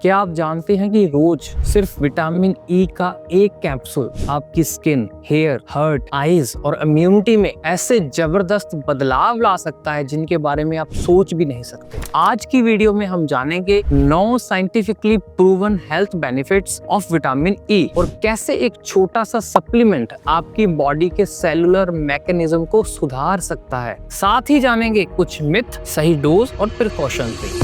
क्या आप जानते हैं कि रोज सिर्फ विटामिन ई का एक कैप्सूल आपकी स्किन, हेयर, हार्ट, आईज और इम्यूनिटी में ऐसे जबरदस्त बदलाव ला सकता है जिनके बारे में आप सोच भी नहीं सकते। आज की वीडियो में हम जानेंगे 9 scientifically proven health benefits of vitamin E और कैसे एक छोटा सा सप्लीमेंट आपकी बॉडी के सेलुलर मैकेनिज्म को सुधार सकता है। साथ ही जानेंगे कुछ मिथ, सही डोज और प्रिकॉशन भी।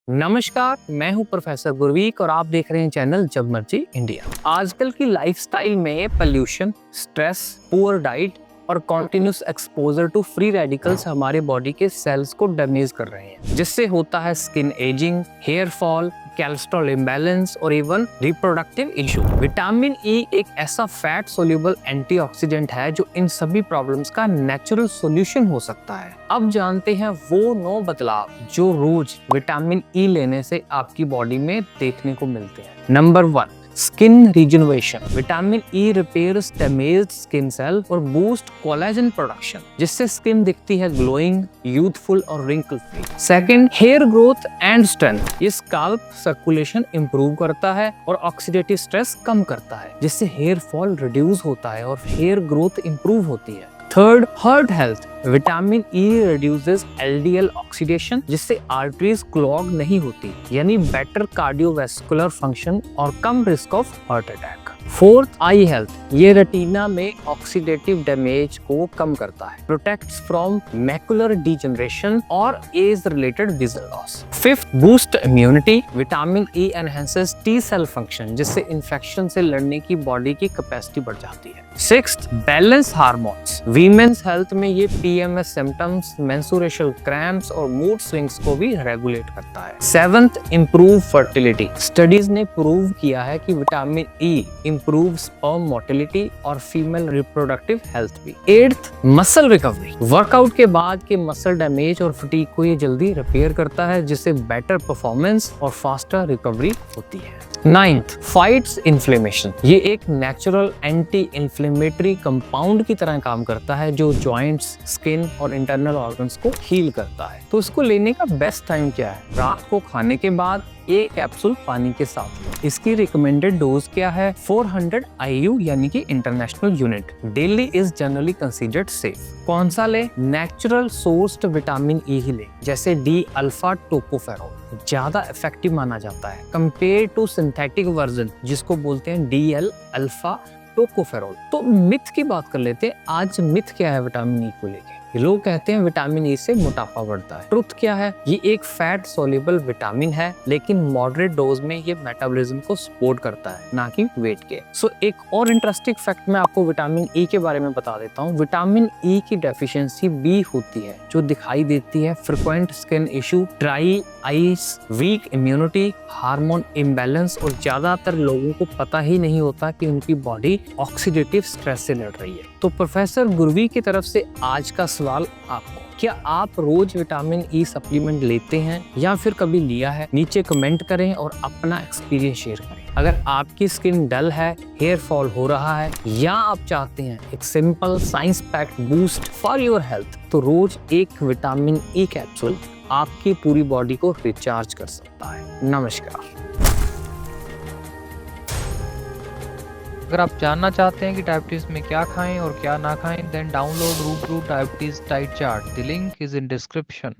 नमस्कार, मैं हूं प्रोफेसर गुरवीक और आप देख रहे हैं चैनल जब मर्जी इंडिया। आजकल की लाइफस्टाइल में पोल्यूशन, स्ट्रेस, पुअर डाइट और continuous exposure to free radicals हमारे बॉडी के सेल्स को डैमेज कर रहे हैं, जिससे होता है skin ageing, hair fall, cholesterol imbalance और even reproductive issue. Vitamin E एक ऐसा फैट सोल्यूबल एंटीऑक्सीडेंट है जो इन सभी प्रॉब्लम्स का नेचुरल सॉल्यूशन हो सकता है। अब जानते हैं वो 9 बदलाव जो रोज विटामिन ई लेने से आपकी बॉडी में देखने को मिलते हैं। Number 1, skin regeneration. Vitamin E repairs damaged skin cell और बूस्ट कोलेजन प्रोडक्शन, जिससे स्किन दिखती है ग्लोइंग, यूथफुल और wrinkle free. Second, hair growth and strength. ये स्काल्प सर्कुलेशन इंप्रूव करता है और ऑक्सीडेटिव स्ट्रेस कम करता है, जिससे हेयर फॉल रिड्यूस होता है और हेयर ग्रोथ इंप्रूव होती है। Third, heart health. Vitamin E reduces LDL oxidation, जिससे आर्टरीज क्लॉग नहीं होती, यानी बेटर कार्डियोवैस्कुलर फंक्शन और कम risk of heart attack. Fourth, eye health. ये रेटिना में ऑक्सीडेटिव डैमेज को कम करता है, प्रोटेक्ट्स फ्रॉम मैकुलर डिजनरेशन और age related vision loss. Fifth, boost immunity. Vitamin E enhances T cell function, जिससे इन्फेक्शन से लड़ने की बॉडी की कैपेसिटी बढ़ जाती है। Sixth, balance hormones. Women's health में ये पीएमएस सिम्टम्स, मेंस्ट्रुएशनल क्रैम्प्स और मूड स्विंग्स को भी रेगुलेट करता है। Seventh, improve fertility. स्टडीज ने प्रूव किया है कि vitamin E improve sperm motility और फीमेल रिप्रोडक्टिव हेल्थ भी। Eighth, muscle recovery. वर्कआउट के बाद के मसल डैमेज और फटीग को ये जल्दी रिपेयर करता है, जिससे बेटर परफॉर्मेंस और फास्टर रिकवरी होती है। Ninth, fights inflammation. ये एक नेचुरल एंटी इन्फ्लेमेटरी कंपाउंड की तरह काम करता है जो जॉइंट्स, स्किन और इंटरनल ऑर्गन्स को हील करता है। तो इसको लेने का बेस्ट टाइम क्या है? रात को खाने के बाद एक कैप्सूल पानी के साथ। इसकी रिकमेंडेड डोज क्या है? 400 IU यानी कि international unit. Daily is generally considered safe. कौन सा ले? नेचुरल सोर्स्ड विटामिन ई ही ले, जैसे डी अल्फा टोकोफेरोल ज्यादा इफेक्टिव माना जाता है कंपेयर टू सिंथेटिक वर्जन, जिसको बोलते हैं DL अल्फा टोकोफेरोल। तो मिथ की बात कर लेते हैं। आज मिथ क्या है विटामिन ई को लेके? लोग कहते हैं विटामिन ई से मोटापा बढ़ता है। ट्रुथ क्या है? ये एक फैट सोल्यूबल विटामिन है, लेकिन मॉडरेट डोज में ये मेटाबॉलिज्म को सपोर्ट करता है, ना कि वेट के। सो एक और इंटरेस्टिंग फैक्ट मैं आपको विटामिन ई के बारे में बता देता हूँ। विटामिन ई की डेफिशिएंसी बी होती है, जो दिखाई देती है frequent skin issue, dry eyes, weak immunity, hormone imbalance और ज्यादातर लोगों को पता ही नहीं होता कि उनकी बॉडी ऑक्सीडेटिव स्ट्रेस से लड़ रही है। तो प्रोफेसर गुरवी की तरफ से आज का सवाल आपको, क्या आप रोज विटामिन ई सप्लीमेंट लेते हैं या फिर कभी लिया है? नीचे कमेंट करें और अपना एक्सपीरियंस शेयर करें। अगर आपकी स्किन डल है, हेयर फॉल हो रहा है या आप चाहते हैं एक simple science packed boost for your health, तो रोज एक विटामिन ई कैप्सूल आपकी पूरी बॉडी को रिचार्ज कर सकता है। नमस्कार। अगर आप जानना चाहते हैं कि डायबिटीज में क्या खाएं और क्या ना खाएं, देन डाउनलोड रूबरू diabetes diet chart. The link is in description.